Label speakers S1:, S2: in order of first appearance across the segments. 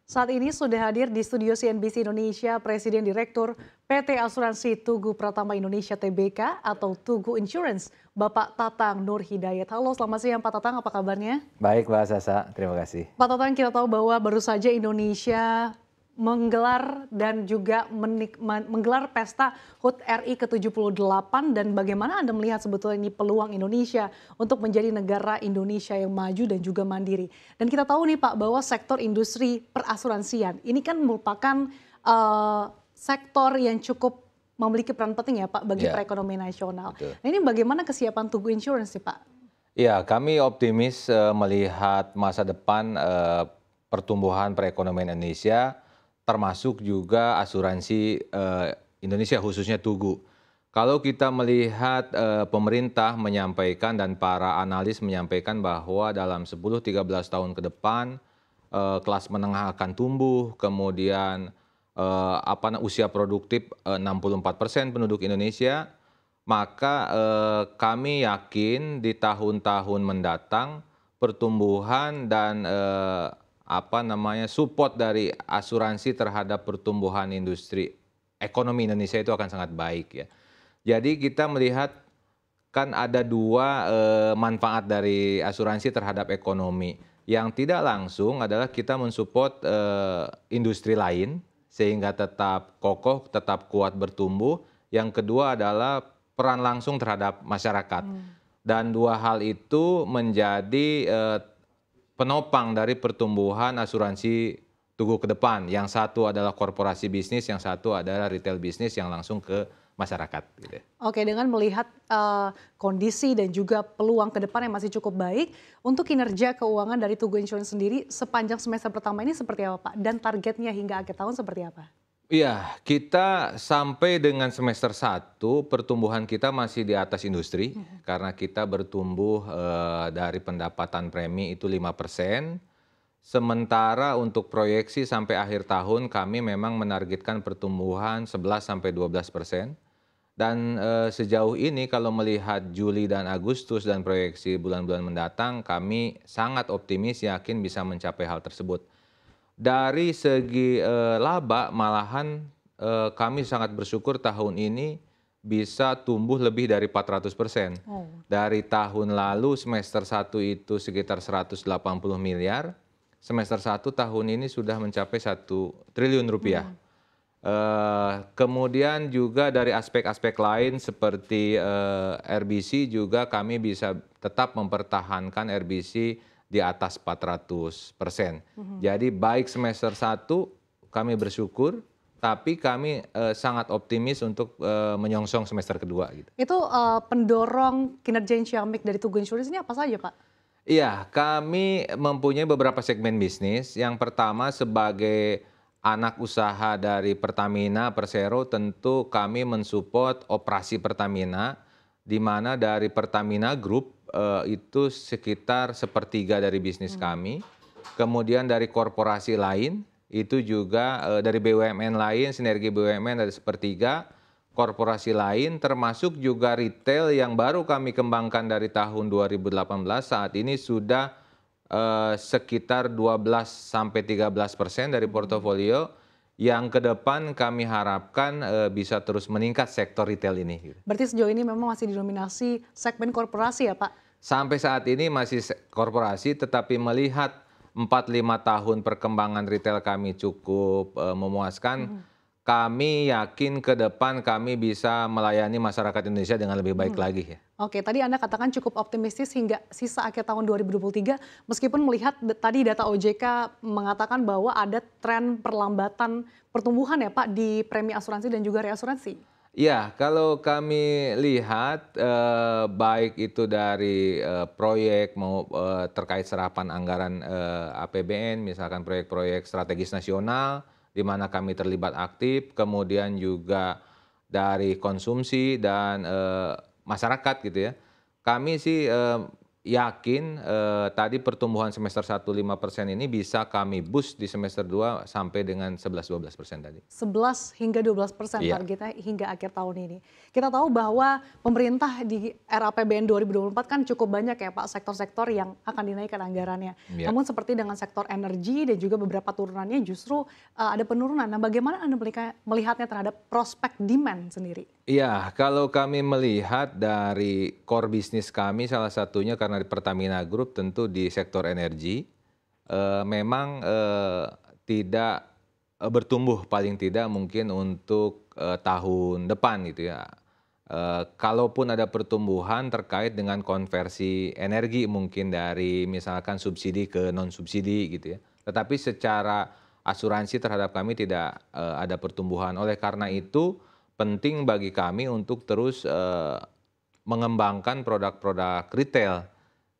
S1: Saat ini sudah hadir di studio CNBC Indonesia Presiden Direktur PT Asuransi Tugu Pratama Indonesia Tbk atau Tugu Insurance, Bapak Tatang Nur Hidayat. Halo, selamat siang Pak Tatang, apa kabarnya?
S2: Baik Mbak Sasa, terima kasih.
S1: Pak Tatang, kita tahu bahwa baru saja Indonesia menggelar dan juga menggelar pesta HUT RI ke-78 dan bagaimana Anda melihat sebetulnya ini peluang Indonesia untuk menjadi negara Indonesia yang maju dan juga mandiri. Dan kita tahu nih Pak bahwa sektor industri perasuransian ini kan merupakan sektor yang cukup memiliki peran penting ya Pak bagi
S2: Ya,
S1: perekonomian nasional.
S2: betul.
S1: Nah, ini bagaimana kesiapan Tugu Insurance sih Pak?
S2: Ya, kami optimis melihat masa depan pertumbuhan perekonomian Indonesia, termasuk juga asuransi Indonesia khususnya Tugu. Kalau kita melihat pemerintah menyampaikan dan para analis menyampaikan bahwa dalam 10-13 tahun ke depan kelas menengah akan tumbuh, kemudian usia produktif 64% penduduk Indonesia, maka kami yakin di tahun-tahun mendatang pertumbuhan dan support dari asuransi terhadap pertumbuhan industri ekonomi Indonesia itu akan sangat baik ya. Jadi kita melihat kan ada dua manfaat dari asuransi terhadap ekonomi. Yang tidak langsung adalah kita mensupport industri lain sehingga tetap kokoh, tetap kuat bertumbuh. Yang kedua adalah peran langsung terhadap masyarakat. Dan dua hal itu menjadi penopang dari pertumbuhan asuransi Tugu ke depan. Yang satu adalah korporasi bisnis, yang satu adalah retail bisnis yang langsung ke masyarakat. Gitu.
S1: Oke, dengan melihat kondisi dan juga peluang ke depan yang masih cukup baik, untuk kinerja keuangan dari Tugu Insurance sendiri sepanjang semester pertama ini seperti apa Pak? Dan targetnya hingga akhir tahun seperti apa?
S2: Iya, kita sampai dengan semester 1 pertumbuhan kita masih di atas industri karena kita bertumbuh dari pendapatan premi itu 5%. Sementara untuk proyeksi sampai akhir tahun kami memang menargetkan pertumbuhan 11-12%. Dan sejauh ini kalau melihat Juli dan Agustus dan proyeksi bulan-bulan mendatang kami sangat optimis yakin bisa mencapai hal tersebut. Dari segi laba malahan kami sangat bersyukur tahun ini bisa tumbuh lebih dari 400%.
S1: Oh.
S2: Dari tahun lalu semester 1 itu sekitar 180 miliar, semester 1 tahun ini sudah mencapai 1 triliun rupiah. Kemudian juga dari aspek-aspek lain seperti RBC juga kami bisa tetap mempertahankan RBC di atas 400%. Jadi baik semester 1 kami bersyukur, tapi kami sangat optimis untuk menyongsong semester kedua. Gitu.
S1: Itu pendorong kinerja yang ciamik dari Tugu Insurance ini apa saja Pak?
S2: Iya, kami mempunyai beberapa segmen bisnis. Yang pertama sebagai anak usaha dari Pertamina, Persero, tentu kami mensupport operasi Pertamina, di mana dari Pertamina Group itu sekitar sepertiga dari bisnis kami. Kemudian dari korporasi lain, itu juga dari BUMN lain, sinergi BUMN dari sepertiga. Korporasi lain termasuk juga retail yang baru kami kembangkan dari tahun 2018 saat ini sudah sekitar 12-13% dari portofolio yang ke depan kami harapkan bisa terus meningkat sektor retail ini.
S1: Berarti sejauh ini memang masih didominasi segmen korporasi ya Pak?
S2: Sampai saat ini masih korporasi tetapi melihat 4-5 tahun perkembangan retail kami cukup memuaskan. Kami yakin ke depan kami bisa melayani masyarakat Indonesia dengan lebih baik lagi ya.
S1: Oke, tadi Anda katakan cukup optimistis hingga sisa akhir tahun 2023, meskipun melihat tadi data OJK mengatakan bahwa ada tren perlambatan pertumbuhan ya Pak di premi asuransi dan juga reasuransi.
S2: Ya, kalau kami lihat baik itu dari proyek mau terkait serapan anggaran APBN, misalkan proyek-proyek strategis nasional, di mana kami terlibat aktif, kemudian juga dari konsumsi dan masyarakat gitu ya. Kami sih yakin tadi pertumbuhan semester 1 5% ini bisa kami boost di semester 2 sampai dengan 11-12% tadi.
S1: 11 hingga 12%
S2: Iya.
S1: targetnya hingga akhir tahun ini. Kita tahu bahwa pemerintah di RAPBN 2024 kan cukup banyak ya Pak sektor-sektor yang akan dinaikkan anggarannya.
S2: Iya.
S1: Namun seperti dengan sektor energi dan juga beberapa turunannya justru ada penurunan. Nah, bagaimana Anda melihatnya terhadap prospek demand sendiri?
S2: Iya, kalau kami melihat dari core bisnis kami salah satunya karena di Pertamina Group tentu di sektor energi, memang tidak bertumbuh paling tidak mungkin untuk tahun depan gitu ya. Kalaupun ada pertumbuhan terkait dengan konversi energi mungkin dari misalkan subsidi ke non subsidi gitu ya. Tetapi secara asuransi terhadap kami tidak ada pertumbuhan. Oleh karena itu penting bagi kami untuk terus mengembangkan produk-produk retail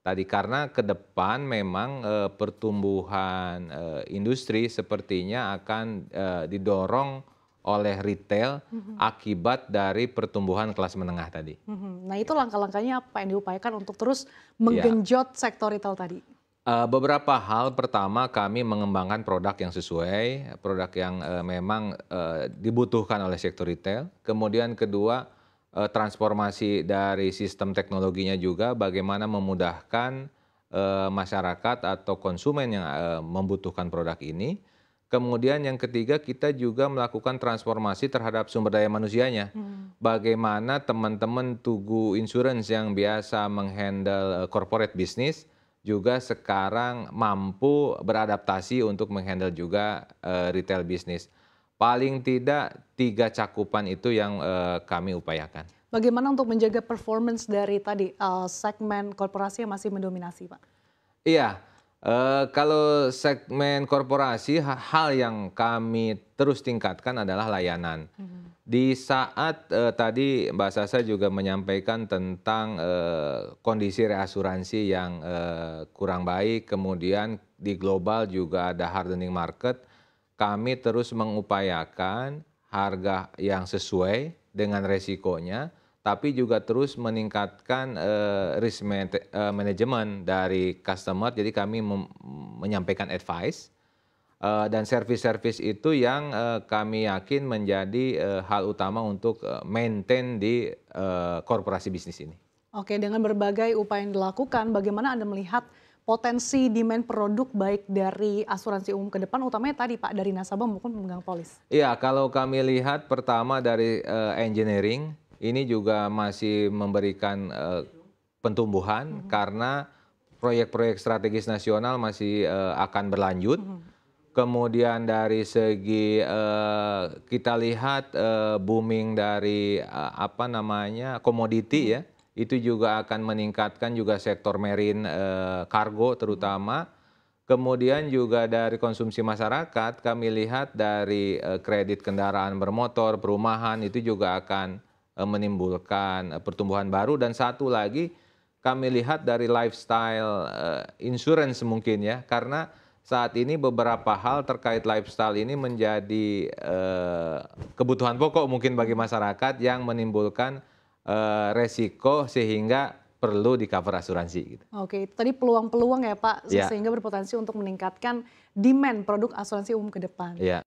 S2: tadi karena ke depan memang pertumbuhan industri sepertinya akan didorong oleh retail akibat dari pertumbuhan kelas menengah tadi.
S1: Nah, itu langkah-langkahnya apa yang diupayakan untuk terus
S2: Ya.
S1: menggenjot sektor retail tadi?
S2: Beberapa hal, pertama kami mengembangkan produk yang sesuai, produk yang memang dibutuhkan oleh sektor retail. Kemudian kedua, transformasi dari sistem teknologinya juga bagaimana memudahkan masyarakat atau konsumen yang membutuhkan produk ini. Kemudian yang ketiga, kita juga melakukan transformasi terhadap sumber daya manusianya. Bagaimana teman-teman Tugu Insurance yang biasa menghandle corporate business juga sekarang mampu beradaptasi untuk menghandle juga retail bisnis. Paling tidak 3 cakupan itu yang kami upayakan.
S1: Bagaimana untuk menjaga performance dari tadi segmen korporasi yang masih mendominasi, Pak?
S2: Iya, kalau segmen korporasi hal yang kami terus tingkatkan adalah layanan. Di saat tadi Mbak Sasa juga menyampaikan tentang kondisi reasuransi yang kurang baik, kemudian di global juga ada hardening market, kami terus mengupayakan harga yang sesuai dengan resikonya, tapi juga terus meningkatkan risk management dari customer. Jadi kami menyampaikan advice dan service-service itu yang kami yakin menjadi hal utama untuk maintain di korporasi bisnis ini.
S1: Oke, dengan berbagai upaya yang dilakukan, bagaimana Anda melihat potensi demand produk baik dari asuransi umum ke depan, utamanya tadi Pak, dari nasabah maupun pemegang polis?
S2: Iya, kalau kami lihat pertama dari engineering, ini juga masih memberikan pertumbuhan karena proyek-proyek strategis nasional masih akan berlanjut. Kemudian dari segi kita lihat booming dari apa namanya komoditi ya, itu juga akan meningkatkan juga sektor marine kargo terutama. Kemudian juga dari konsumsi masyarakat kami lihat dari kredit kendaraan bermotor, perumahan itu juga akan menimbulkan pertumbuhan baru. Dan satu lagi kami lihat dari lifestyle insurance mungkin ya, karena saat ini beberapa hal terkait lifestyle ini menjadi kebutuhan pokok mungkin bagi masyarakat yang menimbulkan resiko sehingga perlu di cover asuransi gitu.
S1: Oke, itu tadi peluang-peluang ya Pak,
S2: Ya,
S1: sehingga berpotensi untuk meningkatkan demand produk asuransi umum ke depan.
S2: ya.